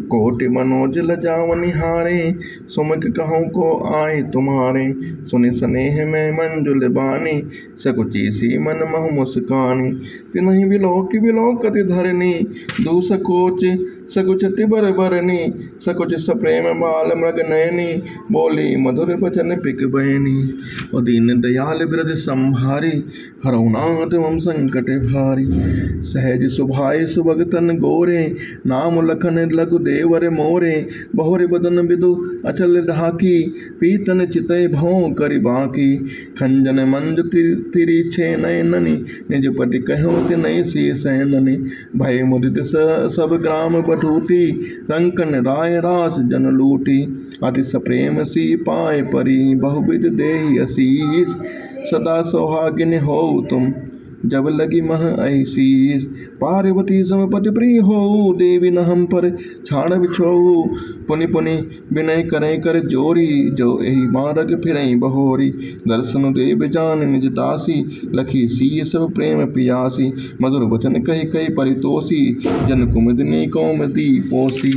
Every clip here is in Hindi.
कोटि मनोज लजाव निहारे, सुमुख कहूँ को आए तुम्हारे। सुनि स्नेह में मंजुल बानी, सकुची सी मन महु मुस्कानी। तिन्हि बिलोकति धरनी, दूसकोच सकुच तिबर बरनी। सकुच सप्रेम बाल मृग नयनी, बोली मधुर बचन पिक बयनी। और दीन दयाल बिरद संभारी, हरऊ नाथ मम संकट भारी। सहज सुभाए सुभग तन गोरे, नाम लखन लघु देवर मोरे। बहुरे बदन बिदु अचल ढाकी, पीतन चितय भौं करि बाकी। खंजन मंज तिरिछे नयननि, निज पति कहूँ तिनहि सी सैननि। भय मुदित सब ग्राम बटूती, रंकन राय रास जन लूटी। अति सप्रेम सी पाए परी, बहुविध देहि असीस। सदा सौहागिन होऊ तुम, जब लगी मह ऐसीस। पार्वती समपति प्रिय हो, देवी न हम पर छाड़ बिछोऊ। पुनि पुनि विनय करें कर जोरी, जो एहि मार्ग फिरई बहोरी। दर्शन देव जान निज दासी, लखी सी सब प्रेम पियासी। मधुर वचन कहि कहि परितोषी, जन कुमुदिनी कौमुदी पोसी।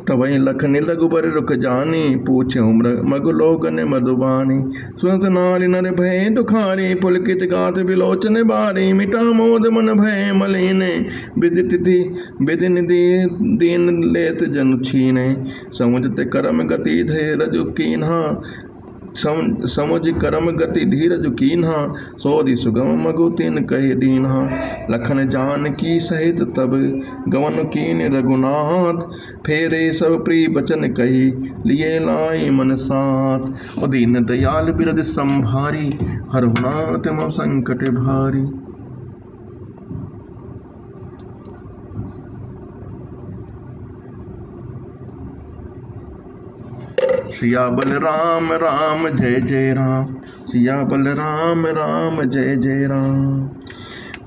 तबहि लखनी लघुबर रुख जानी, पूछें मगु लोकन मधुबानी। सुनत नारी नर भय दुखारी, पुलकित गात बिलोचन बारी। मिटा मोद मन भय मलिने, विधि निधि दीन लेत जनु छीने। समुझत करम गति धीरज कीन्हा, समुझ करम गति धीरज कीन्हा। सोधि सुगम मगु तिन कहि दीन्हा। लखन जानकी सहित तब, गवन कीन रघुनाथ। फेरे सब प्रिय बचन कही, लिए लाई मन साथ। और दीन दयाल बिरद संभारी, हरऊ नाथ मम संकट भारी। सिया बल राम राम जय जय राम, सिया बल राम राम जय जय राम।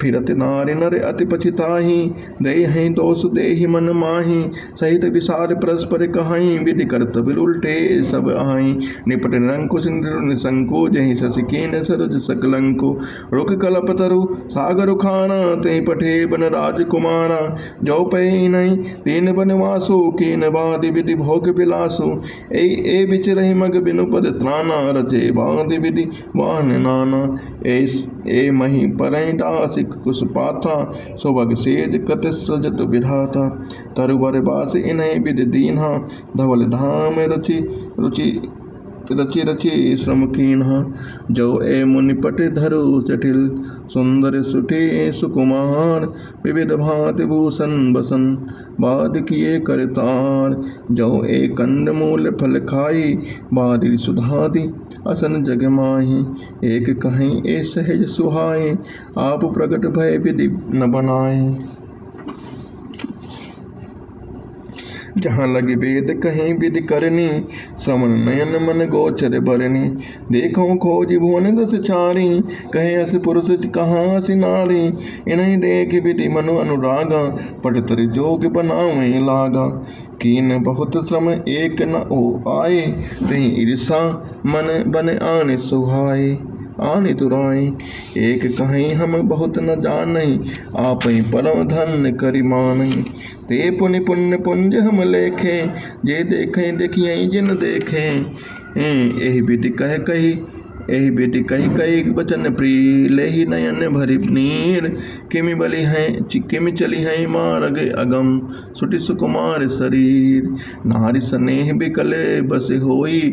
फिरत नारि नर अति पछिताहि, देहि दोष देहि मन माहि। सहित विसार परस्पर कहाई, विधि कर्तव्य उल्टे सब आई। निपट निरंकुश निसंको, जहि शशि कीन सरोज सकलंको। रुख कलप तरु सागर खाना, तहि पठे बन राजकुमारा। जो पै नहीं तीन बनवासो, कीन बादि विधि भोग बिलासो। ए बिचरहि मग बिनु पद त्राना, रचे बादि विधि वाहन नाना। ए मही परहि डासिक कुसपाथा, सुभग सेज कत सजत विधाता। तरुवर बास इन्हीं विधि दीन्हा, धवल धाम रचि रचि श्रम कीन्हा। जो ए मुनिपट धरु जटिल, सुंदर सुठी सुकुमार। विविध भांति भूषण बसन, बाद किए करतार। जो ए कंद मूल फल खाई, बादिर सुधादि असन जग माही। एक कहीं ए सहज सुहाए, आप प्रगट भय विधि न बनाए। जहाँ लगी वेद कहीं विधि करनी, श्रवण नयन मन गोचर बरनी। देखो खोज भुवन दस चारी, कहे अस पुरुष कहाँ अस नारी। इन्हीं देख विधि मनु अनुरागा, पट तर जोग बनावे लागा। कीन बहुत श्रम एक न ओ आए, तहीं ईर्षा मन बन आने सुहाए। आने तुराए एक कहीं हम बहुत न जानहीं, आप ही परम धन करि मानहीं। ते पुनि पुण्य पुंज हम लेखें, जे देखें देखिए जिन देखें। एहि विधि कही कही बचन प्रिय, लेहि नयन भरि नीर। किमि चली हैं मार्ग अगम, सुटि सुकुमार शरीर। नारी स्नेह बिकले बस होई,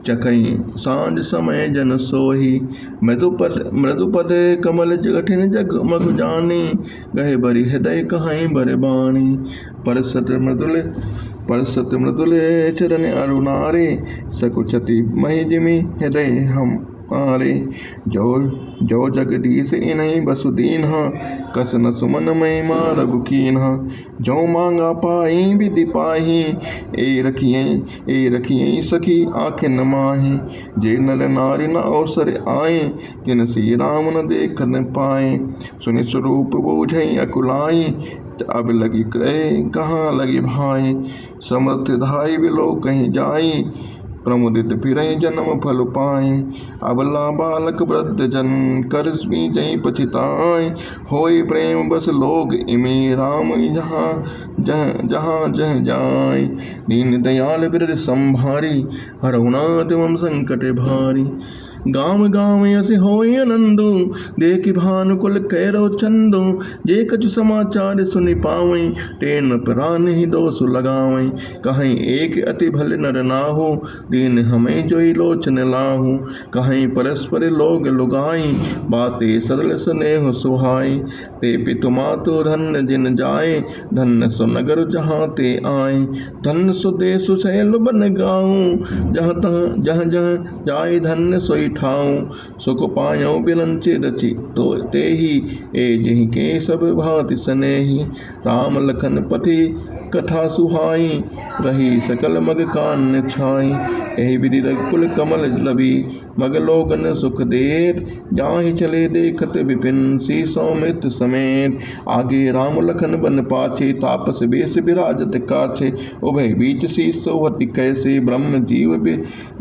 चखई सांझ समय जन सोही। मृदुपद कमल जगठिन जग मगु जानी, गहे बरि हृदय कहाई बर बानी। परसत मृदुल चरण अरुणारे, सकुचति महि जिमि हृदय हम आरे। जो जगदीश इन्हीं बसु दीन्हा, कस न सुमन महिमा रघु कीन्हा। जो मांगा पाई विधि पाही, ए रखिए सखी आँखें न माही। जे नर नारी न अवसर आए, जिन श्री राम न देख न पाए। सुनि स्वरूप बूझई अकुलाई, अब लगी कहे कहाँ लगी भाई। समर्थ धाई बिलो कहीं जाई, प्रमुदित फिरहि जन्म फल पाए। अबला बालक वृद्ध जन करस्मी जई पछिताए। होय प्रेम बस लोग इमे राम जहाँ जहाँ जह जाय। दीन दयाल बिरद संभारी हरहु नाथ मम संकट भारी। गाँव गाँव यस होय आनंदो देखि भानुकुल कैरव चंदो। जे कछु समाचार सुनि पावै ते न प्राणहि दोष लगावै। कहीं एक अति भले नर नाहु दीन हमें जोई लोचन लाहु। कहीं परस्पर लोग लुगाई बातें सरल स्नेह सुहाई। ते पितु मातु धन्य जिन जाए धन्य सो नगर जहाँ ते आए। धन्य सो देश शैल बन गाऊं जहाँ जहाँ जहाँ जाए धन्य सोई ठाऊं। सुख पायो बिरंचि रचि तो ते ही ए जही के सब भांति स्नेही। राम लखन पति कथा सुहाई रही सकल मग कान छाई। एहि विधि रघुकुल कमल लभी मग लोगन सुख देर। जाहि चले देखत विपिन सी सौमित्र समेत। आगे राम लखन बन पाछे तापस बेस विराजत काछे। उभय बीच शीस सोहति कैसे ब्रह्म जीव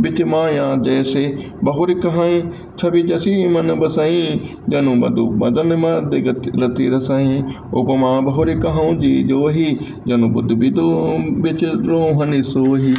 बिच माया जैसे। बहुर कहाई छवि जसी मन बसई जनु मधु बदन मध्य रति रसई। उपमा बहुर कहूँ जी जोही जनु बुद्ध विदु बिच रोहन सोही।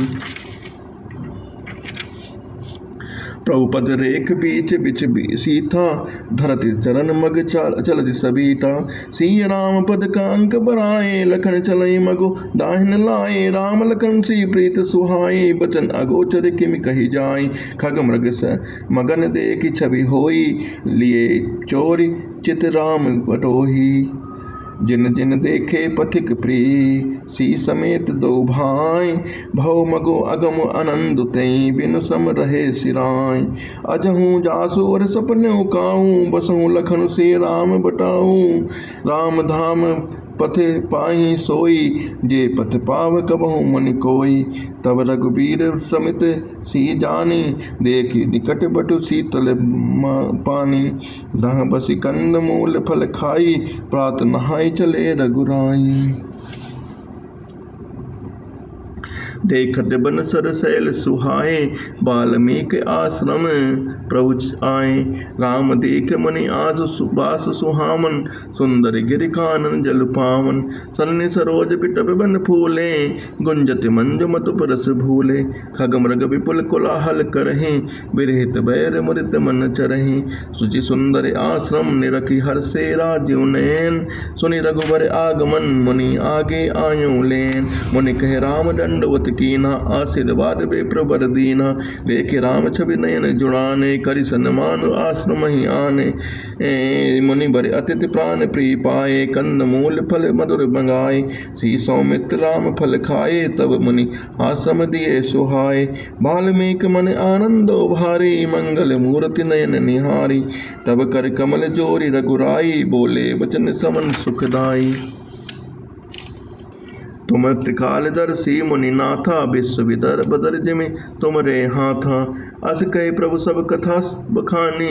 प्रभुपद रेख बीच बिच सीता धरति चरण मग चलति सबीता। सिय राम पद का अंक बराए लखन चलई मगो दाहिन लाए। राम लखन सी प्रीत सुहाई बचन अगोचर किमि कही जाय। खग मृग स मगन देखि छवि होई लिए चोरी चित राम बटोही। जिन जिन देखे पथिक प्रिय सी समेत दो भाई। भव मगो अगम आनंद तई बिनु सम रहे सिराय। अजहूँ जासु और सपने काऊँ बसहूँ लखन से राम बटाऊँ। राम धाम पथ पाहि सोई जे पथ पाव कबहु मन कोई। तब रघुबीर समित सी जानी देखी निकट बटु शीतल पानी। दह बसी कंद मूल फल खाई प्रात नहाय चले रघुराई। देखत बन सर शैल सुहाए वाल्मीकि आश्रम प्रभु आए। राम देख मनि बास सुहामन सुंदर गिरि कानन जल पावन। सन्नि सरोज बिटप बन फूले गुंजति मंजु मधु परस भूले। खग मृग विपुल कोलाहल करहि बिरहित बैर मुदित मन चरहि। सुचि सुंदर आश्रम निरखि हर्षे राजीव नयन। सुनि रघुबर आगमन मुनि आगे आयो लेन। मुनि कहे राम दंडवत कीना आशीर्वाद बे प्रबर दीना। देखे राम छवि नयन जुड़ाने करि सन्मान आश्रम ही आने। मुनि बर अतिथि प्राण प्रिय पाए कंद मूल फल मधुर मंगाए। सी सौमित्र राम फल खाए तब मुनि आश्रम दिए सुहाए। वाल्मीकि मन आनंदो भारी मंगल मूर्ति नयन निहारी। तब कर कमल जोरी रघुराई बोले वचन समन सुखदाई। तुम त्रिकालदर्शी मुनिनाथा विश्व विदर बदर जिमि तुमरे हाथा। अस कहे प्रभु सब कथा बखानी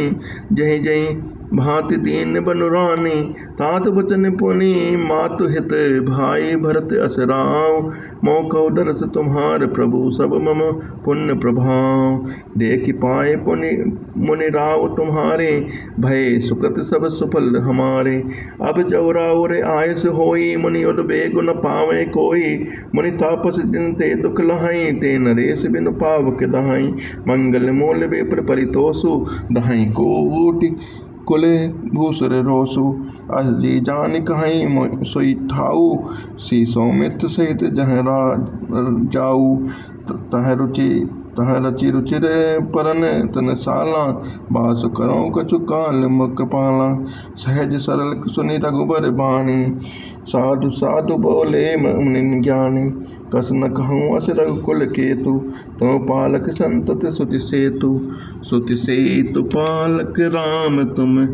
जहि जहि भांति दीन बनुरानी। तात बचन पुनि मातु हित भाई भरत असराव। मौकौ दरस तुम्हार प्रभु सब मम पुण्य प्रभाव। देखि पाए पुनि मुनि राव तुम्हारे भय सुकृत सब सुफल हमारे। अब जौराउर आयस होई मुनि उद्वेग न पावे कोई। मुनि तापस जिन ते दुख लहाई ते नरेश बिनु पावक दहाई। मंगल मूल विप्र परितोषु दहाई कोटि कुल भूसुर रोसु। अस जी जान कहीं सोई ठाऊ सी सौमित्र सहित जह जाऊ। तह रचि रुचिर परन तन साला बास करो कछु काल कृपाला। सहज सरल सुनि रघुबर बानी साधु साधु बोले मुनि ज्ञानी। कस न कहूँ अस रघुकुल केतु तो पालक संतत सुति सेतु। सुति सेतु पालक राम तुम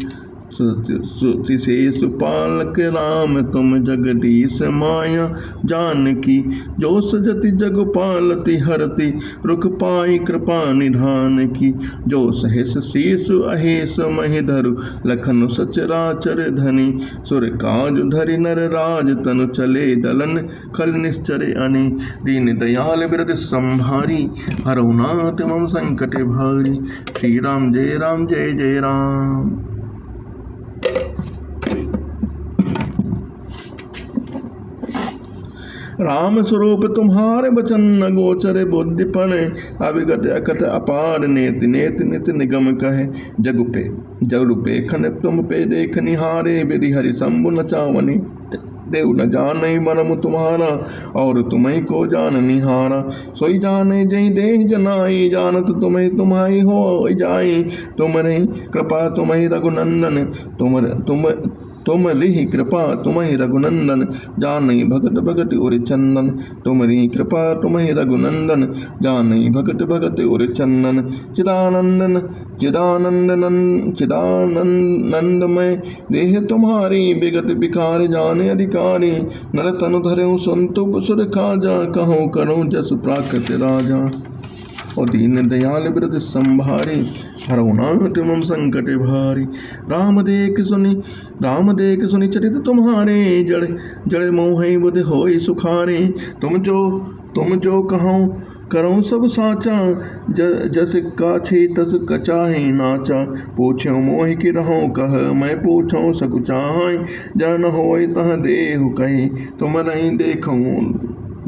सुतिशेष पालक राम तुम जगदीश माया जानकी। जो सजति जग पालती हरति रुख पाई कृपा निधान की। जो सहस शीस अहेस महि धरु लखन सचराचर धनी। सुर काज धरि नर राज तनु चले दलन खल निश्चर अनि। दीन दयाल बिरद संभारी हरऊ नाथ मम संकट भारी। श्री राम जय जय राम। राम स्वरूप तुम्हारे बचन न गोचर बुद्धिपन। अविगत अकथ अपार नेति नेति नित निगम कहे। जगु पे खन तुम पे देख निहारे। विधि हरि शंभु नचावनी। देव न जाने मरम तुम्हारा और तुम्हें को जान निहारा। सोई जाने जही देह जनाई जानत तुम्हें तुम्हारी हो जाई। तुम्हारी कृपा तुम्हें रघुनंदन तुम लिहि कृपा तुम्हें रघुनंदन। जानई भगत भगत उर चंदन। तुम्हारी कृपा तुम्हें रघुनंदन जानई भगत भगत उर चंदन। चिदानंदमय देह तुम्हारी विगत विकार जाने अधिकारी। नर तनु धरे संतुप सुर खाजा कहूँ करूँ जस प्राकृत राजा। और दीन दयाल बिरद संभारी हरऊ नाथ मम संकट भारी। राम देख सुनि चरित तुम्हारे जड़ मोहि बुध होई सुखारे। तुम जो कहूँ करो सब साचा जस काछे तस कचाहे नाचा। पूछो मोहि कि रहो कह मैं पूछो सकु चाहे। जन होय तह देहु कहे तुम नहीं देखूँ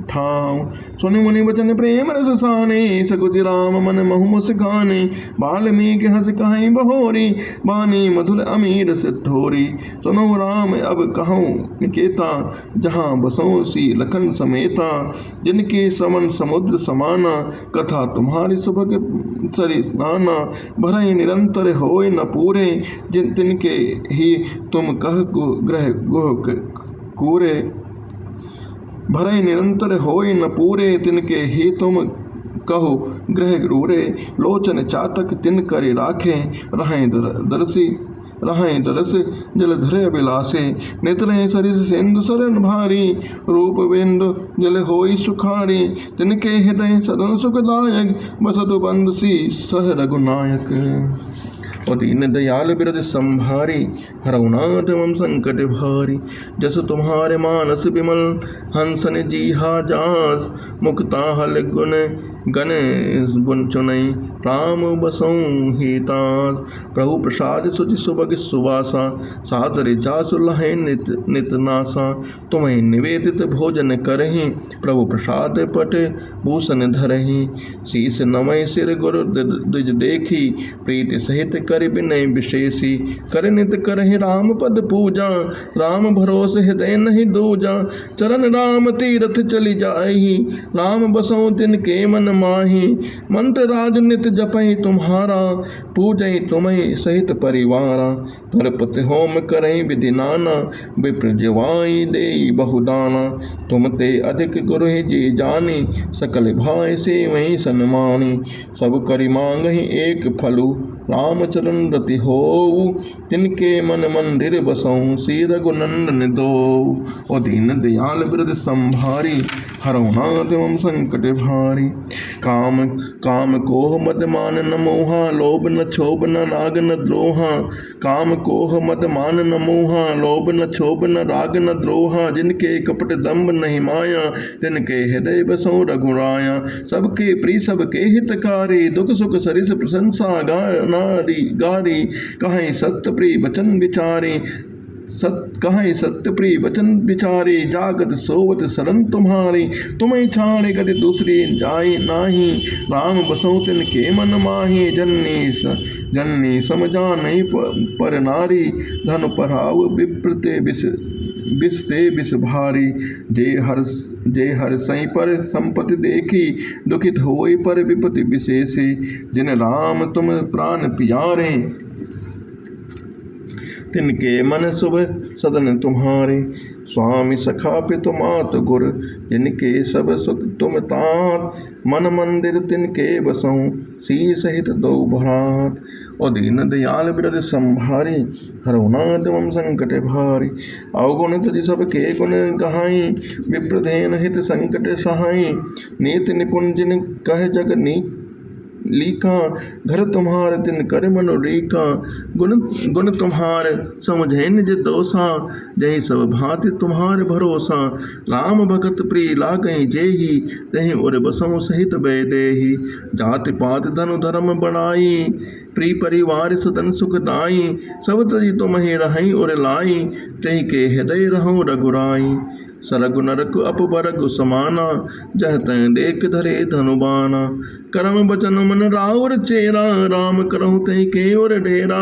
ठाव। सुनि मुनि बचन प्रेम रस साने। सकुच राम मन महु मुस्काने। बाल्मीकि हस कहीं बहोरी बानी मधुर अमीर सिद्धोरी। सुनो राम अब कहूँ निकेता जहाँ बसों सी लखन समेता। जिनके समन समुद्र समाना कथा तुम्हारी सुभग सरि नाना। भरई निरंतर होय न पूरे तिनके ही तुम कह ग्रह गुह कूरे। भरई निरंतर होय न पूरे तिनके ही तुम कहो ग्रह रूरे। लोचन चातक तिन करे राखे रहें दरस जल धरे अभिलाषे। नेत्र सरिस सिंधु सरन भारी रूप बिंदु जल होई सुखारी। तिनके हृदय सदन सुखदायक बसतु बंधु सी सह रघुनायक। और दीन दयाल बिरद संभारी हरऊ नाथ मम संकट भारी। जस तुम्हारे मानस विमल हंसन जीहा जास। मुक्ता हल गुण गण चुनई राम बसों हितास। प्रभु प्रसाद सुचि सुभग सुवासा सादर जासु लहे नित नासा। तुम्हें निवेदित भोजन करहि प्रभु प्रसाद पट भूषण धरहि। शीस नमय सिर गुरु द्विज देखी प्रीति सहित कर विनय विशेषी। कर नित करहि राम पद पूजा राम भरोस हृदय नहीं दूजा। चरण राम तीरथ चली जाहि राम बसों तिनके मन माही। मंत्र राज नित जपहि तुम्हारा पूजहि तुम्हें सहित परिवारा। तरपति होम करहि विधि नाना विप्र जिवाई देई बहुदाना। तुम ते अधिक गुरु जी जानी सकल भाई से वही सन्मानी। सब करि मांगहि एक फलु रामचरण रति होऊ। तिनके मन मंदिर बसऊँ श्री रघुनंदन दो। और दीन दयाल बिरद संभारी हरऊ नाथ मम संकट भारी। काम कोह मद मान न मोहा लोभ न क्षोभ न राग न द्रोहा। काम कोह मद मान न मोहा लोभ न क्षोभ न राग न द्रोहा। जिनके कपट दम्भ नहीं माया तिनके हृदय बसों रघुराया। सबके प्रिय सबके हितकारी दुख सुख सरिस प्रशंसा गारी। कहीं सत्य प्रिय वचन विचारी कहीं सत्य प्रिय वचन विचारी। जागत सोवत शरण तुम्हारी तुम्हें छाड़े गति दूसरी जाई नाही। राम बसों तिनके मन माही जननी समझा नहीं पर नारी। धन पराव विप्रते बिसते बिस भारी। जे हर सई पर संपत्ति देखी दुखित होई पर विपत्ति विशेषी। जिन राम तुम प्राण प्यारे तिनके मन शुभ सदन तुम्हारे। स्वामी सखा पितु मात गुर, जिनके सब सुख तुम तात। मन मंदिर तिनके बसऊँ, शीस सहित दो भ्रात। और दीन दयाल बिरद संभारी, हरहुनाथ मम संकट भारी। अवगुण तज सब के गुण कहाई, विप्रधेन हित संकट सहाई। नीति निपुण जिन कह जग लीका, घर तुम्हार तिन कर मनोरीका। गुण तुम्हार समझे निज दोषा, जहि सब भांति तुम्हारे भरोसा। राम भगत प्रिय लागहि जेहि, तहि उर बसहु सहित वैदेही। जाति पात धनु धर्म बढ़ाई, प्रिय परिवार सदन सुखदाई। सब तजि तुमहि रहई उर लाई, तहि के हृदय रहूं रघुराई। सरगु नरक अपबरगु समाना, जह तह देख धरे धनुबाना। करम बचन मन राउर चेरा, राम करहु तहि के ओर डेरा।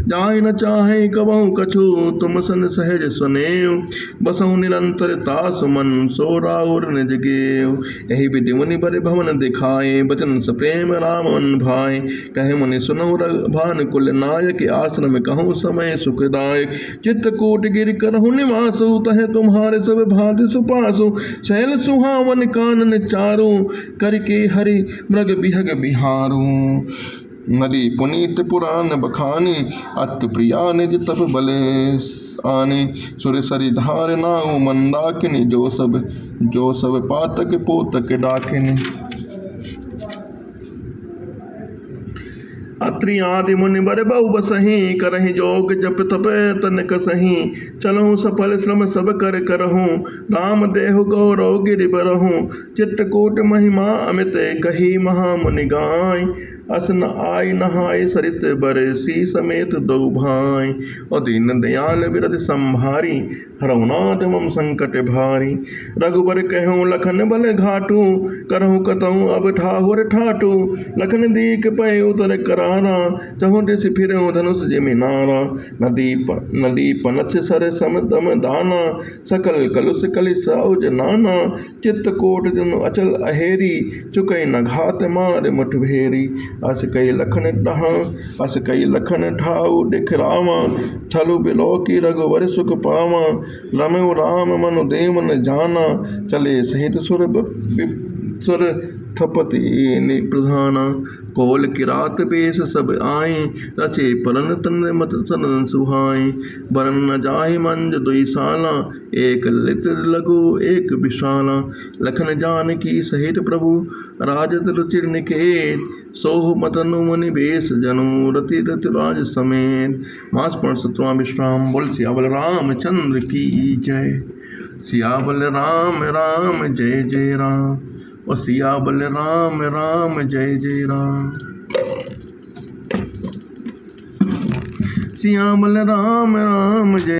जाहि न चाहे कबहु कछु, तुम सन सहज सुनेव। बसहु निरंतर तासु मन, सो राउर निज गेव। यही विधि मुनि बर भवन दिखाए, बचन स प्रेम राम मन भाए। कहे मुनि सुनहु भानुकुल नायक, आश्रम कहूँ समय सुखदायक। चित्रकूट गिरि करहु निवासु, तहे तुम्हारे सब भांति सुपासु। शैल सुहावन कानन चारु, करके हरि मृग बिहग बिहारू। नदी पुनीत पुराण बखानी, अत प्रिया निज तप बले आनी। सुर सरि धार नाउ मंदाकिनी, जो सब पातक पोतक डाकिनी। अत्रि आदि मुनि बर बहु बसहि, करहि जोग जप तप तन कसहि। चलहु सफल श्रम सब कर करहु, राम देहु गौरव गिरि बरहु। चित्रकूट महिमा अमित कही, महा मुनि गाय। अस न आय नहाय सरित बरसी, समेत दो भाई। और दीन दयाल बिरद संभारी, हरहुनाथ मम संकट भारी। रघुबर कहूँ लखन बल घाटू, करहु कतहु अब ठाहुर ठाटू। लखन दीक पय उतर करारा, चहु दिस फिरहु धनुष जिमिनारा। नदी पनछ सर सम दम दाना, सकल कलुष कलिस औज नाना। चित्रकूट जनु अचल अहेरी, चुकई न घात मार मुठ भेरी। अस कई लखन ठाऊ दिखरावा, छलु बिलोकी रघुवर सुख पावा। रमऊ राम मनु देव न जाना, चले सहित सुर थपति प्रधाना। कोल किरात बेस सब आए, रचे परन तन मत सनन सुहाए। बरन न जाहि मंज दुई साला, एक लित लघु एक विशाला। लखन जानकी सहित प्रभु, राजत रुचिर निकेत। सोह मतनु मुनि बेस जनु, रति राज समेत। मास पर 17वां विश्राम। बोल सियावल रामचंद्र की जय। सियावल राम राम जय जय राम। और सियावल राम राम जय जय राम। सियावल राम राम जय।